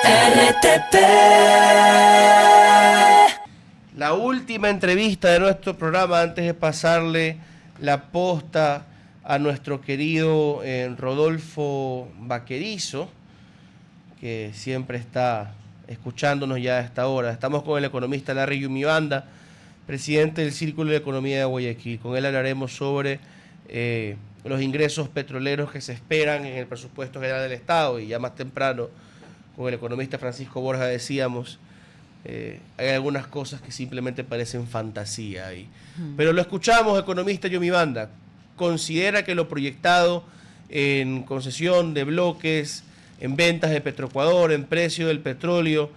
RTP. La última entrevista de nuestro programa antes de pasarle la posta a nuestro querido Rodolfo Vaquerizo, que siempre está escuchándonos ya a esta hora. Estamos con el economista Larry Yumibanda, presidente del Círculo de Economía de Guayaquil. Con él hablaremos sobre los ingresos petroleros que se esperan en el presupuesto general del Estado, y ya más temprano con el economista Francisco Borja decíamos, hay algunas cosas que simplemente parecen fantasía ahí. Pero lo escuchamos, economista Yumibanda. ¿Considera que lo proyectado en concesión de bloques, en ventas de Petroecuador, en precio del petróleo,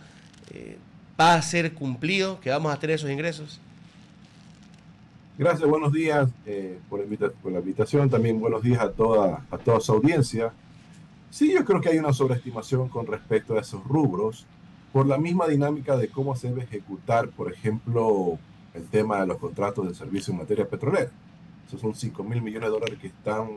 va a ser cumplido, que vamos a tener esos ingresos? Gracias, buenos días por la invitación. También buenos días a toda su audiencia. Sí, yo creo que hay una sobreestimación con respecto a esos rubros, por la misma dinámica de cómo se debe ejecutar, por ejemplo, el tema de los contratos de servicio en materia petrolera. Esos son 5.000 millones de dólares que están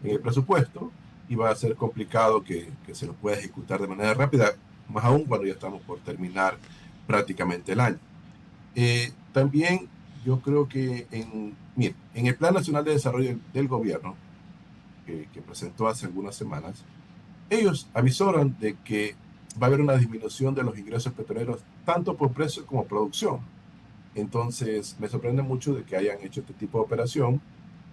en el presupuesto y va a ser complicado que se los pueda ejecutar de manera rápida, más aún cuando ya estamos por terminar prácticamente el año. También yo creo que en el Plan Nacional de Desarrollo del Gobierno, que presentó hace algunas semanas, ellos avisoran de que va a haber una disminución de los ingresos petroleros tanto por precio como producción. Entonces me sorprende mucho de que hayan hecho este tipo de operación,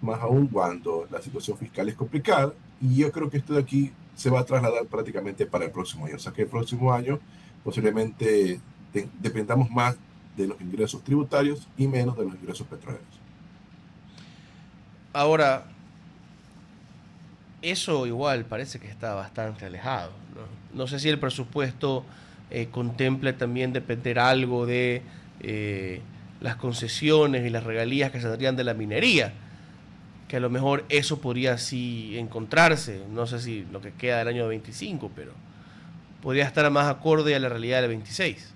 más aún cuando la situación fiscal es complicada, y yo creo que esto de aquí se va a trasladar prácticamente para el próximo año. O sea que el próximo año posiblemente dependamos más de los ingresos tributarios y menos de los ingresos petroleros. Ahora, eso igual parece que está bastante alejado, ¿no? No sé si el presupuesto contempla también depender algo de las concesiones y las regalías que saldrían de la minería, que a lo mejor eso podría sí encontrarse, no sé si lo que queda del año 25, pero podría estar más acorde a la realidad del 26.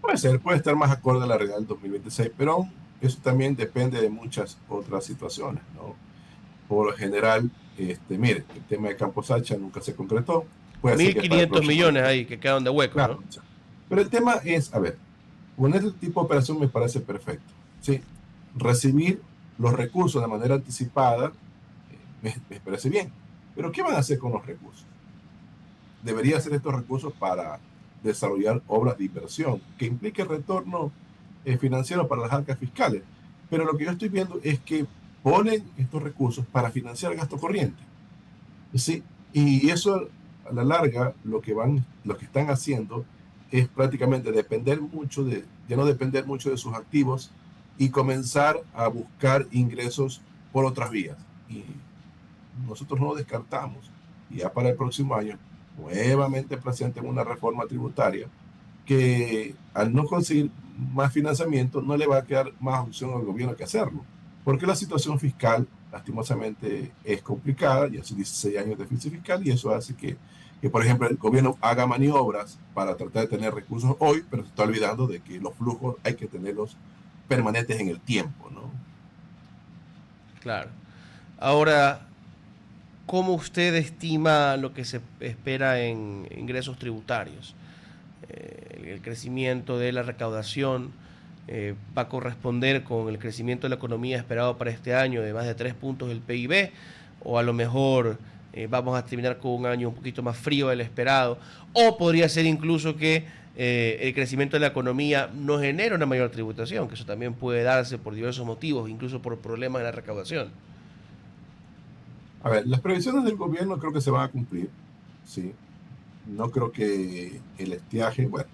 Puede estar más acorde a la realidad del 2026, pero eso también depende de muchas otras situaciones, ¿no? Por lo general, mire, el tema de Campo Sacha nunca se concretó. Puede ser que para el 1.500 próximo millones año. ahí que quedan de huecos, Claro, ¿no? o sea, pero el tema es, a ver, con este tipo de operación me parece perfecto, ¿sí? Recibir los recursos de manera anticipada me parece bien. Pero ¿qué van a hacer con los recursos? Debería hacer estos recursos para desarrollar obras de inversión que implique retorno financiero para las arcas fiscales. Pero lo que yo estoy viendo es que ponen estos recursos para financiar gasto corriente. ¿Sí? Y eso a la larga lo que están haciendo es prácticamente ya no depender mucho de sus activos y comenzar a buscar ingresos por otras vías. Y nosotros no descartamos, y ya para el próximo año, nuevamente presenten una reforma tributaria que al no conseguir más financiamiento no le va a quedar más opción al gobierno que hacerlo, porque la situación fiscal lastimosamente es complicada, ya son 16 años de déficit fiscal y eso hace que, por ejemplo, el gobierno haga maniobras para tratar de tener recursos hoy, pero se está olvidando de que los flujos hay que tenerlos permanentes en el tiempo, ¿no? Claro. Ahora, ¿cómo usted estima lo que se espera en ingresos tributarios? El crecimiento de la recaudación va a corresponder con el crecimiento de la economía esperado para este año de más de 3 puntos del PIB, o a lo mejor vamos a terminar con un año un poquito más frío del esperado, o podría ser incluso que el crecimiento de la economía no genere una mayor tributación, que eso también puede darse por diversos motivos, incluso por problemas en la recaudación. A ver, las previsiones del gobierno creo que se van a cumplir, sí. No creo que el estiaje, bueno,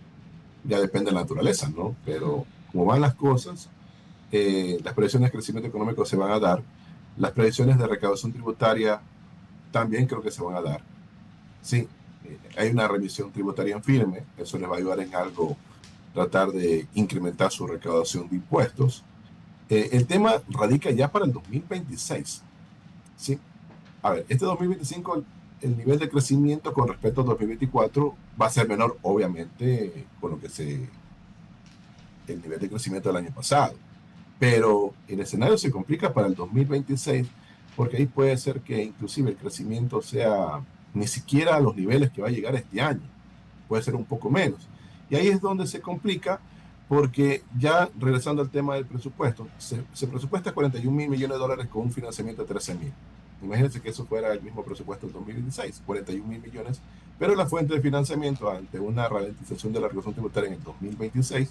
ya depende de la naturaleza, ¿no? Pero como van las cosas, las previsiones de crecimiento económico se van a dar, las previsiones de recaudación tributaria también creo que se van a dar. Sí, hay una revisión tributaria en firme, eso les va a ayudar en algo, tratar de incrementar su recaudación de impuestos. El tema radica ya para el 2026, ¿sí? A ver, este 2025 el nivel de crecimiento con respecto al 2024 va a ser menor, obviamente, con el nivel de crecimiento del año pasado. Pero el escenario se complica para el 2026 porque ahí puede ser que inclusive el crecimiento sea ni siquiera a los niveles que va a llegar este año. puede ser un poco menos. Y ahí es donde se complica, porque ya regresando al tema del presupuesto, se presupuesta 41.000 millones de dólares con un financiamiento de 13.000. Imagínense que eso fuera el mismo presupuesto del 2016, 41.000 millones, pero la fuente de financiamiento ante una ralentización de la recaudación tributaria en el 2026,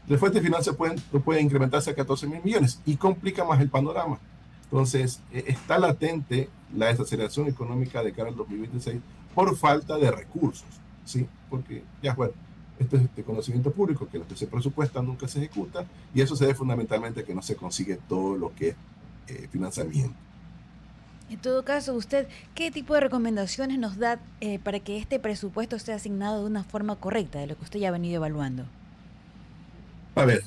la fuente de financiación puede incrementarse a 14.000 millones y complica más el panorama. Entonces, está latente la desaceleración económica de cara al 2026 por falta de recursos, ¿sí? Porque, ya bueno, esto es de conocimiento público, que lo que se presupuesta nunca se ejecuta, y eso se debe fundamentalmente a que no se consigue todo lo que es financiamiento. En todo caso, usted, ¿qué tipo de recomendaciones nos da para que este presupuesto sea asignado de una forma correcta, de lo que usted ya ha venido evaluando? A ver,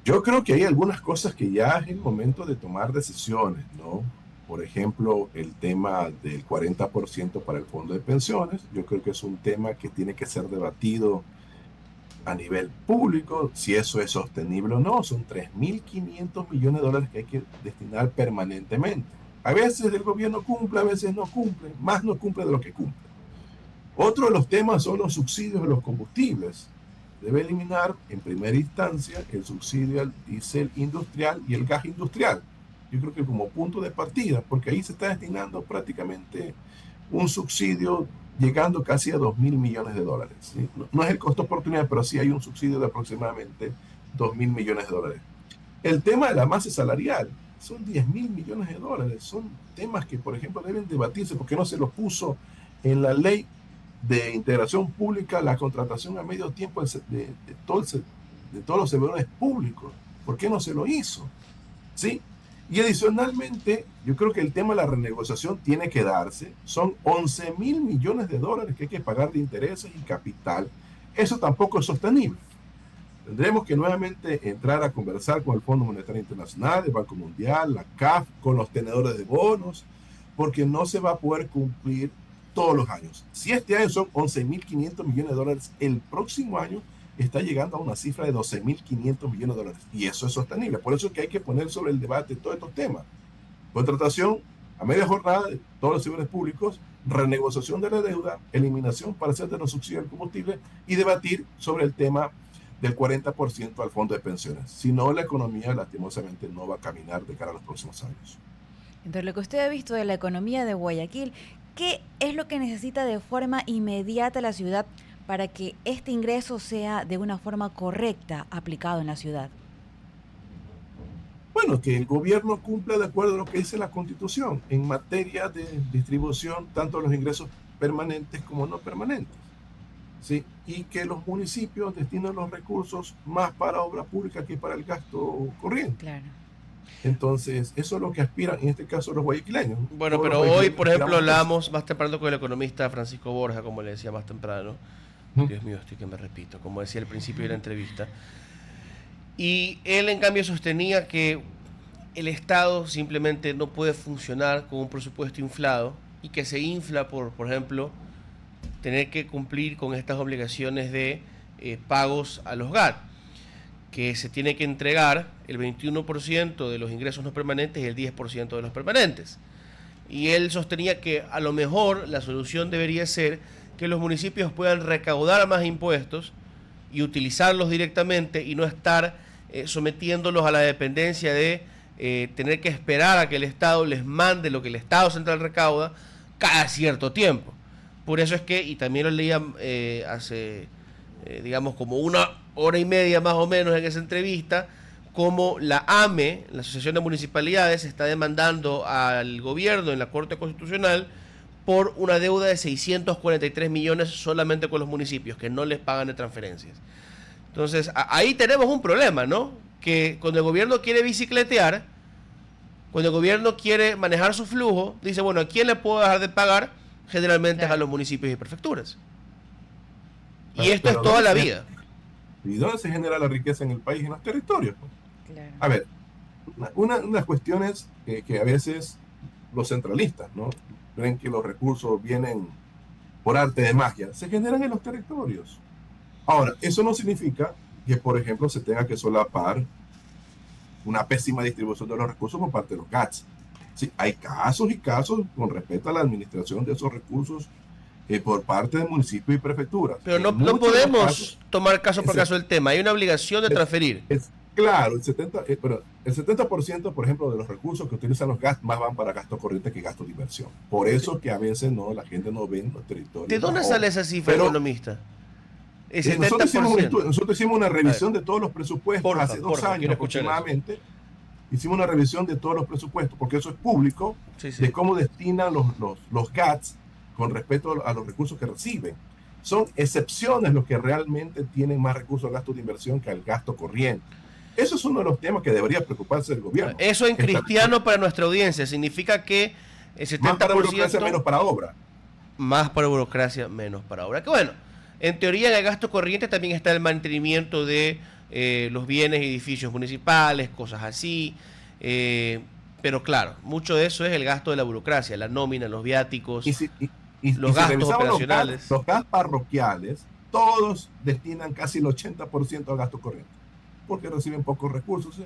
yo creo que hay algunas cosas que ya es el momento de tomar decisiones, ¿no? Por ejemplo, el tema del 40% para el fondo de pensiones, yo creo que es un tema que tiene que ser debatido a nivel público, si eso es sostenible o no. Son 3.500 millones de dólares que hay que destinar permanentemente. A veces el gobierno cumple, a veces no cumple, más no cumple de lo que cumple. Otro de los temas son los subsidios de los combustibles. Debe eliminar en primera instancia el subsidio al diésel industrial y el gas industrial. Yo creo que como punto de partida, porque ahí se está destinando prácticamente un subsidio llegando casi a 2.000 millones de dólares. ¿Sí? No es el costo oportunidad, pero sí hay un subsidio de aproximadamente 2.000 millones de dólares. El tema de la masa salarial son 10.000 millones de dólares. Son temas que, por ejemplo, deben debatirse porque no se los puso en la ley de integración pública, la contratación a medio tiempo de todos los servidores públicos. ¿Por qué no se lo hizo? ¿Sí? Y adicionalmente, yo creo que el tema de la renegociación tiene que darse. Son 11.000 millones de dólares que hay que pagar de intereses y capital. Eso tampoco es sostenible. Tendremos que nuevamente entrar a conversar con el Fondo Monetario Internacional, el Banco Mundial, la CAF, con los tenedores de bonos, porque no se va a poder cumplir todos los años. Si este año son 11.500 millones de dólares, el próximo año está llegando a una cifra de 12.500 millones de dólares. Y eso es sostenible. Por eso es que hay que poner sobre el debate todos estos temas. Contratación a media jornada de todos los servidores públicos, renegociación de la deuda, eliminación parcial de los subsidios del combustible y debatir sobre el tema del 40% al fondo de pensiones. Si no, la economía lastimosamente no va a caminar de cara a los próximos años. Entre lo que usted ha visto de la economía de Guayaquil, ¿qué es lo que necesita de forma inmediata la ciudad para que este ingreso sea de una forma correcta aplicado en la ciudad? Bueno, que el gobierno cumpla de acuerdo a lo que dice la Constitución en materia de distribución, tanto de los ingresos permanentes como no permanentes. ¿Sí? Y que los municipios destinen los recursos más para obra pública que para el gasto corriente. Claro. Entonces, eso es lo que aspiran, en este caso, los guayaquileños. Bueno, pero hoy, por ejemplo, hablamos más temprano con el economista Francisco Borja, como le decía más temprano. Dios mío, estoy que me repito, como decía al principio de la entrevista. Y él, en cambio, sostenía que el Estado simplemente no puede funcionar con un presupuesto inflado y que se infla por ejemplo, tener que cumplir con estas obligaciones de pagos a los GAT, que se tiene que entregar el 21% de los ingresos no permanentes y el 10% de los permanentes. Y él sostenía que a lo mejor la solución debería ser que los municipios puedan recaudar más impuestos y utilizarlos directamente y no estar sometiéndolos a la dependencia de tener que esperar a que el Estado les mande lo que el Estado central recauda cada cierto tiempo. Por eso es que, y también lo leía hace, digamos, como una hora y media más o menos en esa entrevista, como la AME, la Asociación de Municipalidades, está demandando al gobierno en la Corte Constitucional por una deuda de 643 millones solamente con los municipios, que no les pagan de transferencias. Entonces, ahí tenemos un problema, ¿no? Que cuando el gobierno quiere bicicletear, cuando el gobierno quiere manejar su flujo, dice, bueno, ¿a quién le puedo dejar de pagar? Generalmente claro, es a los municipios y prefecturas. Y esto es toda la vida. ¿Y dónde se genera la riqueza en el país? En los territorios. Claro. A ver, unas cuestiones que a veces los centralistas, ¿no?, creen que los recursos vienen por arte de magia, se generan en los territorios. Ahora, eso no significa que, por ejemplo, se tenga que solapar una pésima distribución de los recursos por parte de los GATS. Sí, hay casos y casos con respecto a la administración de esos recursos por parte de municipios y prefecturas. Pero En no muchos de los podemos casos, tomar caso por ese- caso el tema. Hay una obligación de transferir. claro, el 70%, por ejemplo, de los recursos que utilizan los gastos más van para gasto corriente que gasto de inversión. Por eso que a veces la gente no ve en los territorios. ¿De dónde sale esa cifra, Pero economista? El nosotros hicimos una revisión ver, de todos los presupuestos hace 2 años quiero escuchar aproximadamente. Hicimos una revisión de todos los presupuestos, porque eso es público, Sí, sí. de cómo destinan los GATS con respecto a los recursos que reciben. Son excepciones los que realmente tienen más recursos al gasto de inversión que al gasto corriente. Eso es uno de los temas que debería preocuparse el gobierno. Eso en cristiano para nuestra audiencia significa que el 70%... Más para burocracia, menos para obra. Más para burocracia, menos para obra. Que bueno, en teoría en el gasto corriente también está el mantenimiento de los bienes y edificios municipales, cosas así. Pero claro, mucho de eso es el gasto de la burocracia, la nómina, los viáticos, los gastos operacionales. Los gastos parroquiales, todos destinan casi el 80% al gasto corriente, porque reciben pocos recursos. ¿Sí?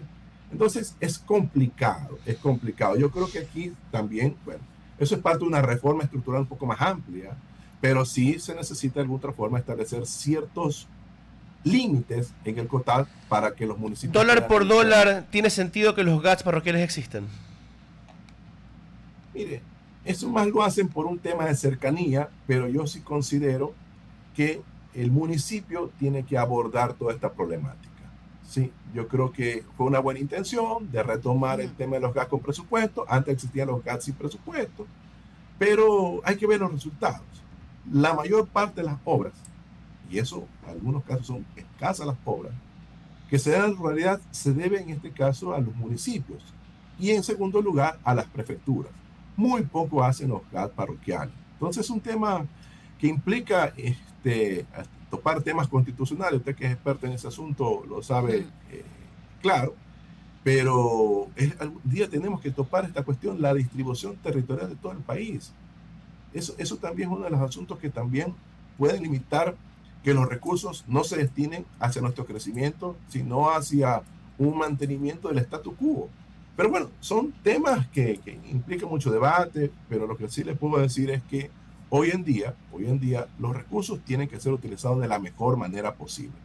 Entonces es complicado, es complicado. Yo creo que aquí también, bueno, eso es parte de una reforma estructural un poco más amplia, pero sí se necesita de alguna otra forma establecer ciertos límites en el COTAD para que los municipios... Dólar por dólar, ¿tiene sentido que los GATS parroquiales existan? Mire, eso más lo hacen por un tema de cercanía, pero yo sí considero que el municipio tiene que abordar toda esta problemática. Sí, yo creo que fue una buena intención de retomar el tema de los GATS con presupuesto. Antes existían los GATS sin presupuesto, pero hay que ver los resultados. La mayor parte de las obras, y eso en algunos casos son escasas las obras, que se dan en realidad se debe en este caso a los municipios y en segundo lugar a las prefecturas. Muy poco hacen los GATS parroquiales. Entonces es un tema que implica topar temas constitucionales. Usted que es experto en ese asunto lo sabe claro, pero algún día tenemos que topar esta cuestión, la distribución territorial de todo el país. Eso también es uno de los asuntos que también pueden limitar que los recursos no se destinen hacia nuestro crecimiento, sino hacia un mantenimiento del status quo. Pero bueno, son temas que implican mucho debate, pero lo que sí les puedo decir es que hoy en día los recursos tienen que ser utilizados de la mejor manera posible.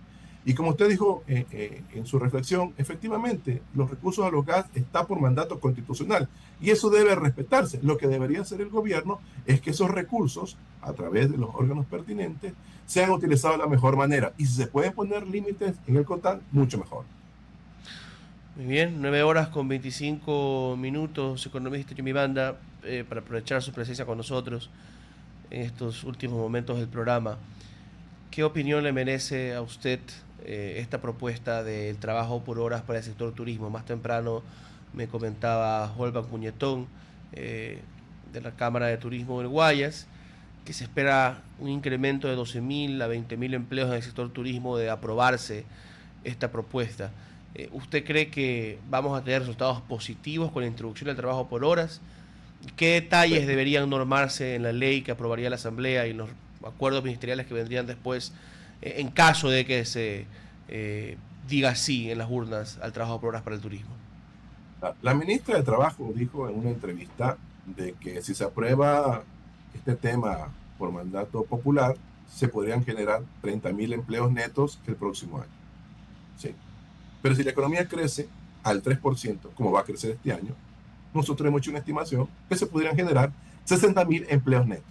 Y como usted dijo en su reflexión, efectivamente, los recursos a los GATS están por mandato constitucional y eso debe respetarse. Lo que debería hacer el gobierno es que esos recursos, a través de los órganos pertinentes, sean utilizados de la mejor manera. Y si se pueden poner límites en el COTAD, mucho mejor. Muy bien, 9 horas con 25 minutos, economista Jimmy Banda, para aprovechar su presencia con nosotros en estos últimos momentos del programa. ¿Qué opinión le merece a usted esta propuesta del trabajo por horas para el sector turismo? Más temprano me comentaba Holban Cuñetón, de la Cámara de Turismo del Guayas, que se espera un incremento de 12.000 a 20.000 empleos en el sector turismo de aprobarse esta propuesta. ¿Usted cree que vamos a tener resultados positivos con la introducción del trabajo por horas? ¿Qué detalles deberían normarse en la ley que aprobaría la Asamblea y en los acuerdos ministeriales que vendrían después en caso de que se diga sí en las urnas al trabajo por horas para el turismo? La ministra de Trabajo dijo en una entrevista de que si se aprueba este tema por mandato popular, se podrían generar 30.000 empleos netos el próximo año. ¿Sí? Pero si la economía crece al 3%, como va a crecer este año, nosotros hemos hecho una estimación que se podrían generar 60.000 empleos netos.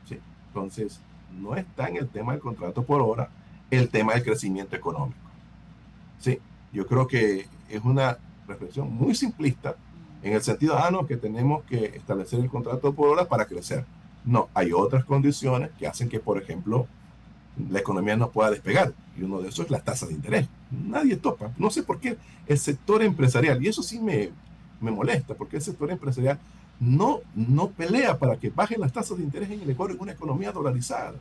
¿Sí? Entonces, no está en el tema del contrato por hora el tema del crecimiento económico. ¿Sí? Yo creo que es una reflexión muy simplista en el sentido, no, que tenemos que establecer el contrato por hora para crecer. No, hay otras condiciones que hacen que, por ejemplo, la economía no pueda despegar, y uno de esos es la tasa de interés. Nadie topa, no sé por qué el sector empresarial, y eso sí me molesta, porque el sector empresarial no pelea para que bajen las tasas de interés en el Ecuador en una economía dolarizada.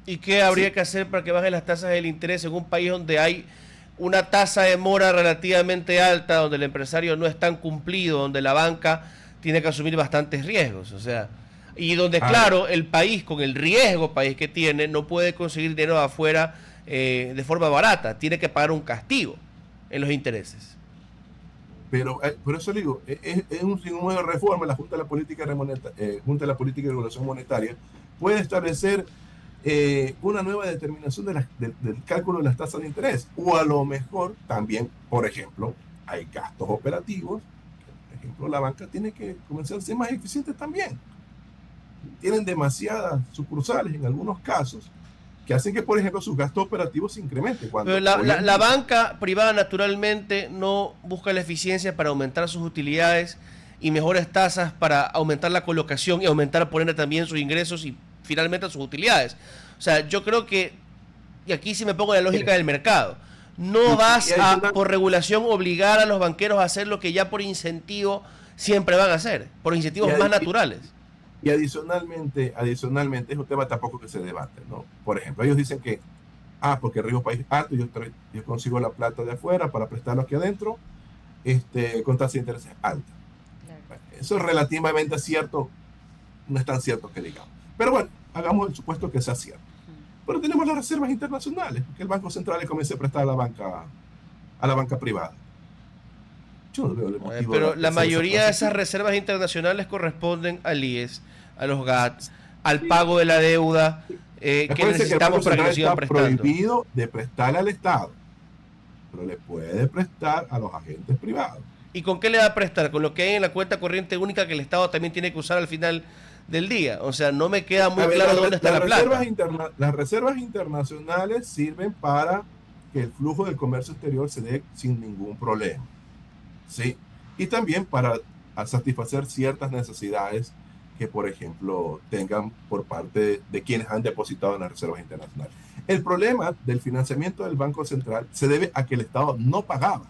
¿Y qué habría que hacer para que bajen las tasas del interés en un país donde hay una tasa de mora relativamente alta, donde el empresario no es tan cumplido, donde la banca tiene que asumir bastantes riesgos? O sea, y donde, claro, el país, con el riesgo país que tiene, no puede conseguir dinero afuera de forma barata, tiene que pagar un castigo en los intereses. Pero por eso digo, es un sinnúmero de reforma. La Junta de la Junta de la Política y Regulación Monetaria puede establecer una nueva determinación del cálculo de las tasas de interés. O a lo mejor también, por ejemplo, hay gastos operativos. Por ejemplo, la banca tiene que comenzar a ser más eficiente también. Tienen demasiadas sucursales en algunos casos que hacen que, por ejemplo, sus gastos operativos se incrementen. Pero la banca privada naturalmente no busca la eficiencia para aumentar sus utilidades y mejores tasas para aumentar la colocación y aumentar, por ende, también sus ingresos y finalmente sus utilidades. O sea, yo creo que, y aquí sí me pongo la lógica del mercado, no vas a, por regulación, obligar a los banqueros a hacer lo que ya por incentivo siempre van a hacer, por incentivos más naturales. Y adicionalmente, es un tema tampoco que se debate, ¿no? Por ejemplo, ellos dicen que, porque Río País alto, yo consigo la plata de afuera para prestarlo aquí adentro, con tasa de interés alta. Claro. Eso es relativamente cierto, no es tan cierto que digamos. Pero bueno, hagamos el supuesto que sea cierto. Pero tenemos las reservas internacionales, que el Banco Central le comience a prestar a la banca privada. Yo no veo el motivo. Pero la mayoría de esas reservas internacionales corresponden al IES, a los GAT, al pago de la deuda que necesitamos para que nos sigan prestando. Está prohibido de prestarle al Estado, pero le puede prestar a los agentes privados. ¿Y con qué le va a prestar? Con lo que hay en la cuenta corriente única que el Estado también tiene que usar al final del día. O sea, no me queda muy claro dónde está la plata. Las reservas internacionales sirven para que el flujo del comercio exterior se dé sin ningún problema. ¿Sí? Y también para satisfacer ciertas necesidades que, por ejemplo, tengan por parte de quienes han depositado en las reservas internacionales. El problema del financiamiento del Banco Central se debe a que el Estado no pagaba.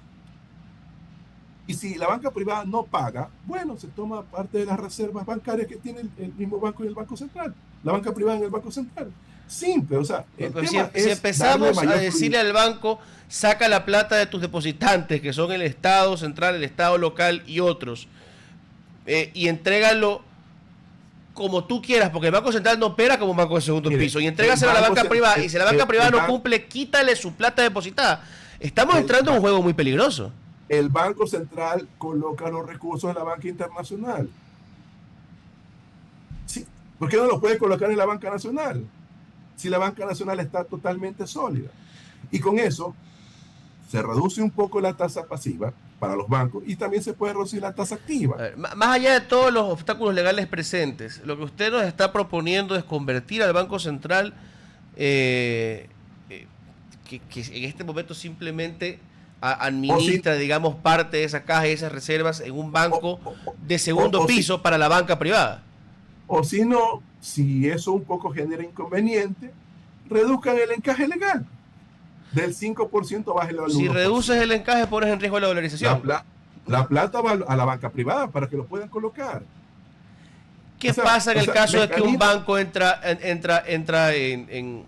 Y si la banca privada no paga, bueno, se toma parte de las reservas bancarias que tiene el mismo banco y el Banco Central. La banca privada en el Banco Central. Simple, o sea, si empezamos a decirle al banco, saca la plata de tus depositantes, que son el Estado central, el Estado local y otros, y entrégalo como tú quieras, porque el Banco Central no opera como un banco de segundo piso, y entrégaselo a la banca privada, y si la banca privada no cumple, quítale su plata depositada. Estamos entrando en un juego muy peligroso. El Banco Central coloca los recursos en la banca internacional. Sí, ¿por qué no los puede colocar en la banca nacional? Si la banca nacional está totalmente sólida. Y con eso se reduce un poco la tasa pasiva para los bancos y también se puede reducir la tasa activa. Más allá de todos los obstáculos legales presentes, lo que usted nos está proponiendo es convertir al Banco Central, que en este momento simplemente administra, digamos, parte de esa caja y esas reservas en un banco de segundo piso para la banca privada. O si no, si eso un poco genera inconveniente, reduzcan el encaje legal. Del 5% bájelo al 1%. Si reduces el encaje, pones en riesgo la dolarización. La plata va a la banca privada para que lo puedan colocar. ¿Qué pasa en el caso de que un banco entra en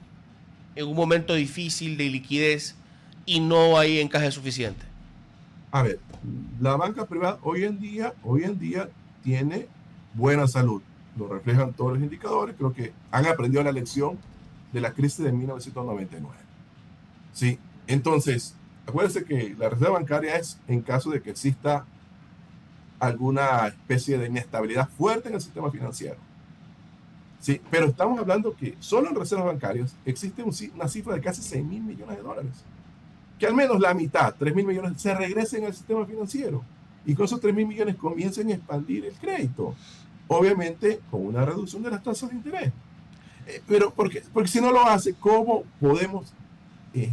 un momento difícil de liquidez y no hay encaje suficiente? A ver, la banca privada hoy en día tiene buena salud. Lo reflejan todos los indicadores. Creo que han aprendido la lección de la crisis de 1999. Sí, entonces, acuérdense que la reserva bancaria es en caso de que exista alguna especie de inestabilidad fuerte en el sistema financiero. Sí, pero estamos hablando que solo en reservas bancarias existe una cifra de casi 6.000 millones de dólares. Que al menos la mitad, 3.000 millones, se regresen al sistema financiero. Y con esos 3.000 millones comiencen a expandir el crédito. Obviamente con una reducción de las tasas de interés. Pero porque si no lo hace, ¿cómo podemos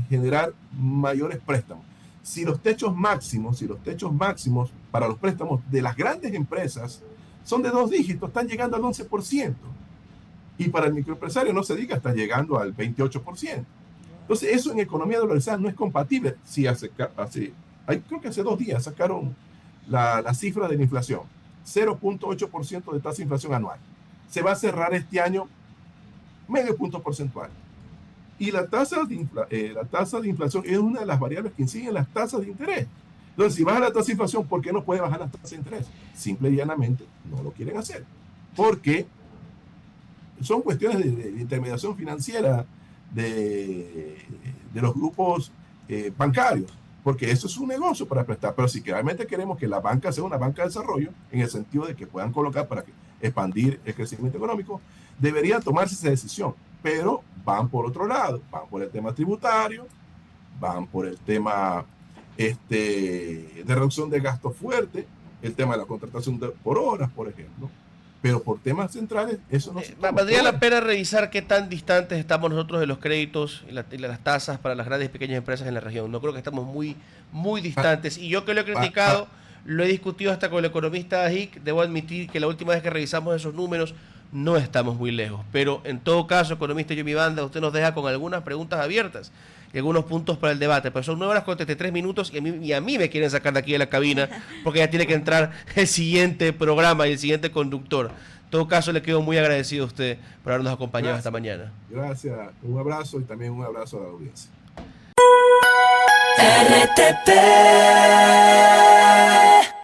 generar mayores préstamos? Si los techos máximos para los préstamos de las grandes empresas son de 2 dígitos, están llegando al 11%. Y para el microempresario no se diga, está llegando al 28%. Entonces, eso en economía dolarizada no es compatible. Creo que hace 2 días sacaron la cifra de la inflación. 0.8% de tasa de inflación anual. Se va a cerrar este año medio punto porcentual. Y la tasa de inflación es una de las variables que inciden las tasas de interés. Entonces, si baja la tasa de inflación, ¿por qué no puede bajar la tasa de interés? Simple y llanamente no lo quieren hacer. Porque son cuestiones de intermediación financiera de los grupos bancarios. porque eso es un negocio para prestar. Pero si realmente queremos que la banca sea una banca de desarrollo, en el sentido de que puedan colocar para expandir el crecimiento económico, debería tomarse esa decisión. Pero van por otro lado, van por el tema tributario, van por el tema de reducción de gastos fuertes, el tema de la contratación por horas, por ejemplo. Pero por temas centrales, eso no se toma. Valdría la pena revisar qué tan distantes estamos nosotros de los créditos y las tasas para las grandes y pequeñas empresas en la región. No creo que estamos muy distantes. Y yo que lo he criticado, lo he discutido hasta con el economista Hick, debo admitir que la última vez que revisamos esos números no estamos muy lejos. Pero en todo caso, economista Yomi Banda, usted nos deja con algunas preguntas abiertas y algunos puntos para el debate. Pero son 9 horas con 33 minutos y a mí me quieren sacar de aquí de la cabina porque ya tiene que entrar el siguiente programa y el siguiente conductor. En todo caso, le quedo muy agradecido a usted por habernos acompañado esta mañana. Gracias. Un abrazo y también un abrazo a la audiencia. RTP